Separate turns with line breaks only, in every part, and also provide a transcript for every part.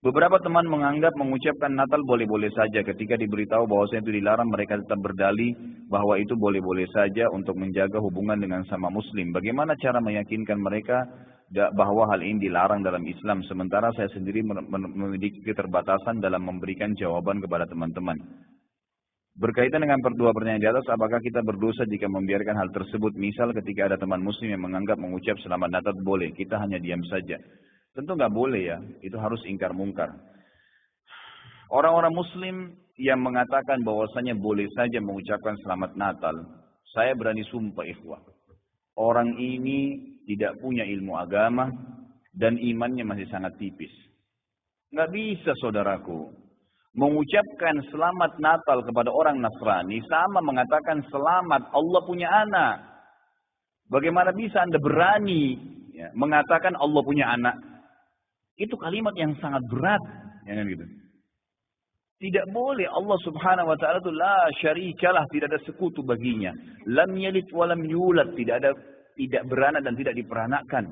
Beberapa teman menganggap mengucapkan Natal boleh-boleh saja. Ketika diberitahu bahwasanya itu dilarang, mereka tetap berdalih bahwa itu boleh-boleh saja untuk menjaga hubungan dengan sama muslim. Bagaimana cara meyakinkan mereka bahwa hal ini dilarang dalam Islam, sementara saya sendiri memiliki keterbatasan dalam memberikan jawaban kepada teman-teman. Berkaitan dengan dua pertanyaan di atas, apakah kita berdosa jika membiarkan hal tersebut? Misal ketika ada teman muslim yang menganggap mengucap selamat Natal boleh, kita hanya diam saja. Tentu nggak boleh ya, itu harus ingkar mungkar. Orang-orang muslim yang mengatakan bahwasanya boleh saja mengucapkan selamat Natal, saya berani sumpah ikhwah, orang ini tidak punya ilmu agama dan imannya masih sangat tipis. Nggak bisa saudaraku, mengucapkan selamat Natal kepada orang Nasrani sama mengatakan selamat Allah punya anak. Bagaimana bisa Anda berani mengatakan Allah punya anak? Itu kalimat yang sangat berat, ya kan gitu. Tidak boleh. Allah Subhanahu wa taala itu la syarikalah, tidak ada sekutu baginya. Lam yalid wa lam yulad, tidak beranak dan tidak diperanakkan.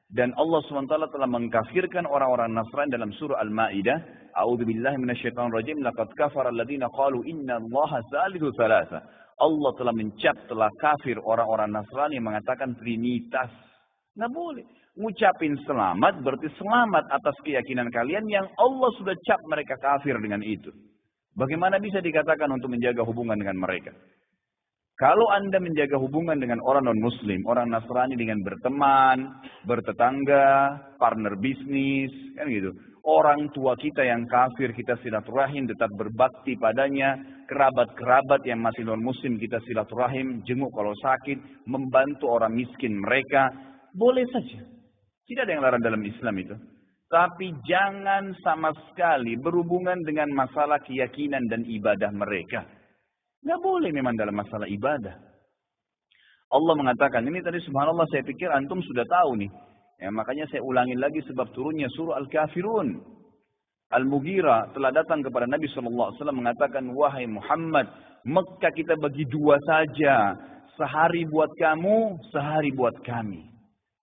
Dan Allah Subhanahu wa taala telah mengkafirkan orang-orang Nasrani dalam surah Al-Maidah, a'udzubillahi minasyaitonir rajim, laqad kafara alladziina qalu innallaha salisu tsalatsa. Allah telah telah kafir orang-orang Nasrani yang mengatakan trinitas. Nggak boleh. Ngucapin selamat berarti selamat atas keyakinan kalian yang Allah sudah cap mereka kafir dengan itu. Bagaimana bisa dikatakan untuk menjaga hubungan dengan mereka? Kalau Anda menjaga hubungan dengan orang non-muslim, orang Nasrani dengan berteman, bertetangga, partner bisnis, kan gitu. Orang tua kita yang kafir kita silaturahim, tetap berbakti padanya. Kerabat-kerabat yang masih non-muslim kita silaturahim, jenguk kalau sakit, membantu orang miskin mereka. Boleh saja. Tidak ada yang larang dalam Islam itu. Tapi jangan sama sekali berhubungan dengan masalah keyakinan dan ibadah mereka. Nggak boleh memang dalam masalah ibadah. Allah mengatakan, ini tadi subhanallah saya pikir antum sudah tahu nih. Ya, makanya saya ulangin lagi sebab turunnya surah Al-Kafirun. Al-Mughirah telah datang kepada Nabi SAW mengatakan, wahai Muhammad, Mekah kita bagi dua saja. Sehari buat kamu, sehari buat kami.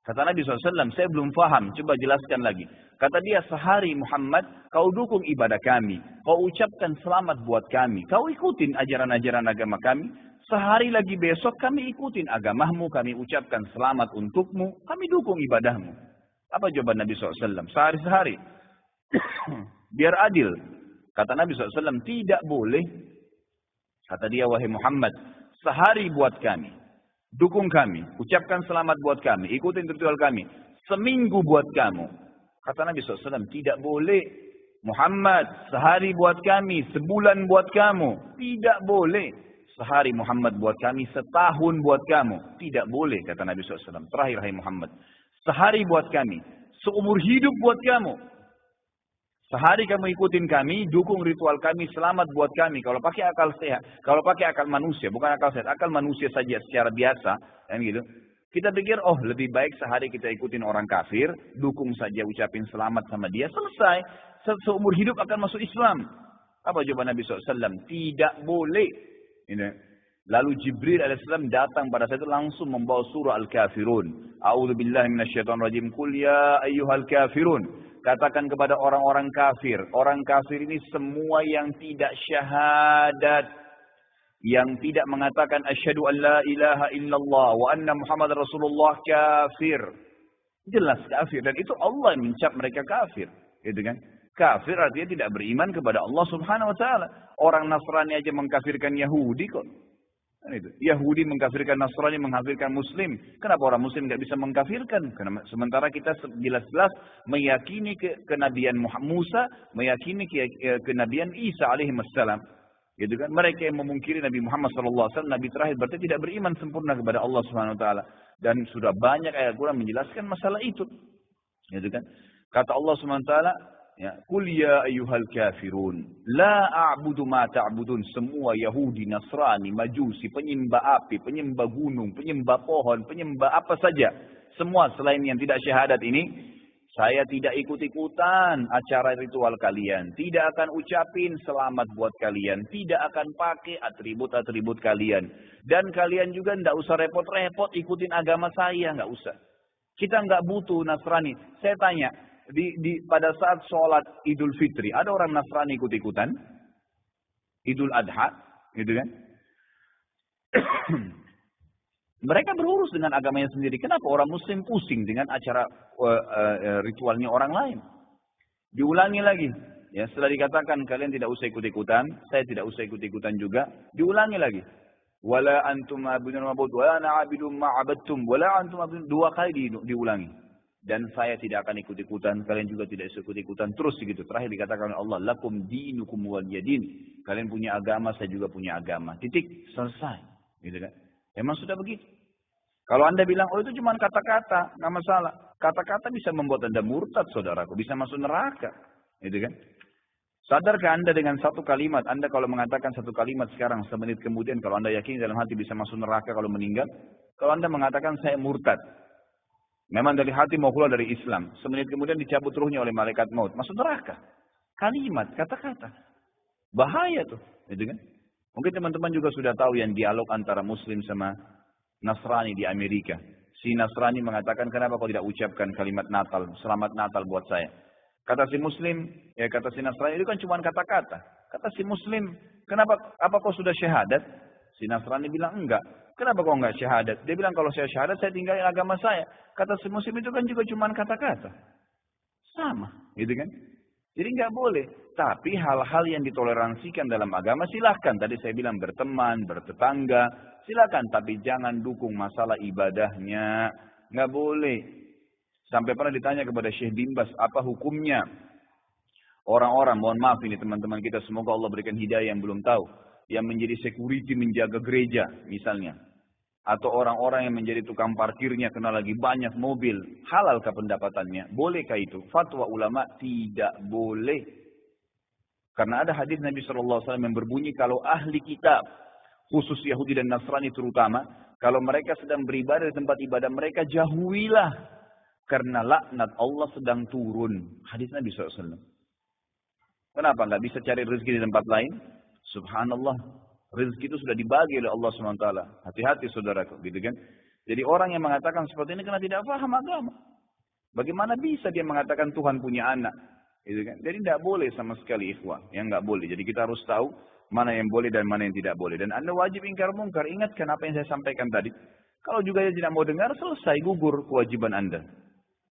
Kata Nabi SAW, saya belum paham, coba jelaskan lagi. Kata dia, sehari Muhammad, kau dukung ibadah kami. Kau ucapkan selamat buat kami. Kau ikutin ajaran-ajaran agama kami. Sehari lagi besok kami ikutin agamamu, kami ucapkan selamat untukmu. Kami dukung ibadahmu. Apa jawaban Nabi SAW? Sehari-sehari. Biar adil. Kata Nabi SAW, tidak boleh. Kata dia, wahai Muhammad, sehari buat kami. Dukung kami, ucapkan selamat buat kami, ikutin ritual kami. Seminggu buat kamu. Kata Nabi SAW, tidak boleh. Muhammad, sehari buat kami, sebulan buat kamu. Tidak boleh. Sehari Muhammad buat kami, setahun buat kamu. Tidak boleh, kata Nabi SAW. Terakhir, hai Muhammad. Sehari buat kami, seumur hidup buat kamu. Sehari kamu ikutin kami, dukung ritual kami, selamat buat kami. Kalau pakai akal sehat, kalau pakai akal manusia, bukan akal sehat, akal manusia saja secara biasa, kan gitu. Kita pikir, oh lebih baik sehari kita ikutin orang kafir, dukung saja, ucapin selamat sama dia, selesai. Seumur hidup akan masuk Islam. Apa jawaban Nabi SAW? Tidak boleh. Ini. Lalu Jibril alaihissalam datang pada saat itu langsung membawa surah Al-Kafirun. A'udzubillahi minasyaitonirrajim. Qul ya ayyuhal kafirun. Katakan kepada orang-orang kafir. Orang kafir ini semua yang tidak syahadat. Yang tidak mengatakan asyhadu an la ilaha illallah wa anna Muhammad Rasulullah kafir. Jelas kafir. Dan itu Allah yang mencap mereka kafir. Gitu kan? Kafir artinya tidak beriman kepada Allah Subhanahu wa taala. Orang Nasrani aja mengkafirkan Yahudi kok. Itu. Yahudi mengkafirkan Nasrani, mengkafirkan Muslim. Kenapa orang Muslim tidak bisa mengkafirkan? Karena sementara kita jelas-jelas meyakini kenabian Musa, meyakini kenabian Isa alaihissalam. Gitu kan? Mereka yang memungkiri Nabi Muhammad SAW, Nabi terakhir, berarti tidak beriman sempurna kepada Allah Subhanahu Wa Taala. Dan sudah banyak ayat Quran menjelaskan masalah itu. Gitu kan? Kata Allah Subhanahu Wa Taala, ya, Qul ya ayyuhal kafirun, la a'budu ma ta'budun. Semua Yahudi, Nasrani, Majusi, penyembah api, penyembah gunung, penyembah pohon, penyembah apa saja. Semua selain yang tidak syahadat ini, saya tidak ikut-ikutan acara ritual kalian. Tidak akan ucapin selamat buat kalian. Tidak akan pakai atribut-atribut kalian. Dan kalian juga tidak usah repot-repot ikutin agama saya, nggak usah. Kita nggak butuh Nasrani. Saya tanya, pada saat sholat Idul Fitri, ada orang Nasrani ikut-ikutan, Idul Adha, gitu kan? Mereka berurus dengan agamanya sendiri. Kenapa orang Muslim pusing dengan acara ritualnya orang lain? Diulangi lagi. Ya, setelah dikatakan kalian tidak usah ikut-ikutan, saya tidak usah ikut-ikutan juga, diulangi lagi. Wala antum abidun ma'bud, wala ana abidun ma'abadtum, wala antum abidun, 2 kali diulangi. Dan saya tidak akan ikut-ikutan, kalian juga tidak ikut-ikutan, terus begitu. Terakhir dikatakan oleh Allah, lakum dinukum waliyadin. Kalian punya agama, saya juga punya agama. Titik, selesai. Gitu kan? Memang sudah begitu. Kalau Anda bilang, oh itu cuma kata-kata, nggak masalah. Kata-kata bisa membuat Anda murtad, saudaraku, bisa masuk neraka. Gitu kan? Sadarkah Anda dengan satu kalimat, Anda kalau mengatakan satu kalimat sekarang, semenit kemudian, kalau Anda yakin dalam hati bisa masuk neraka kalau meninggal, kalau Anda mengatakan saya murtad, memang dari hati mau keluar dari Islam, semenit kemudian dicabut ruhnya oleh malaikat maut, masuk neraka. Kalimat, kata-kata. Bahaya tuh. Gitu kan? Mungkin teman-teman juga sudah tahu yang dialog antara Muslim sama Nasrani di Amerika. Si Nasrani mengatakan, kenapa kau tidak ucapkan kalimat Natal, selamat Natal buat saya. Kata si Muslim, ya kata si Nasrani, itu kan cuma kata-kata. Kata si Muslim, kenapa, apa kau sudah syahadat? Si Nasrani bilang, enggak. Kenapa kau enggak syahadat? Dia bilang, kalau saya syahadat, saya tinggalin agama saya. Kata si Muslim, itu kan juga cuma kata-kata. Sama, gitu kan? Jadi enggak boleh. Tapi hal-hal yang ditoleransikan dalam agama, silahkan. Tadi saya bilang, berteman, bertetangga, silahkan. Tapi jangan dukung masalah ibadahnya. Enggak boleh. Sampai pernah ditanya kepada Syekh bin Baz, apa hukumnya orang-orang, mohon maaf ini teman-teman kita, semoga Allah berikan hidayah yang belum tahu, yang menjadi security menjaga gereja misalnya. Atau orang-orang yang menjadi tukang parkirnya, kena lagi banyak mobil. Halalkah pendapatannya? Bolehkah itu? Fatwa ulama tidak boleh. Karena ada hadis Nabi SAW yang berbunyi, kalau ahli kitab, khusus Yahudi dan Nasrani terutama, kalau mereka sedang beribadah di tempat ibadah mereka, jauhilah. Karena laknat Allah sedang turun. Hadis Nabi SAW. Kenapa nggak bisa cari rezeki di tempat lain? Subhanallah. Rezeki itu sudah dibagi oleh Allah SWT. Hati-hati saudaraku. Gitu kan? Jadi orang yang mengatakan seperti ini karena tidak paham agama. Bagaimana bisa dia mengatakan Tuhan punya anak? Gitu kan? Jadi tidak boleh sama sekali ikhwah. Yang nggak boleh. Jadi kita harus tahu mana yang boleh dan mana yang tidak boleh. Dan Anda wajib ingkar mungkar. Ingatkan apa yang saya sampaikan tadi. Kalau juga dia tidak mau dengar, selesai, gugur kewajiban Anda.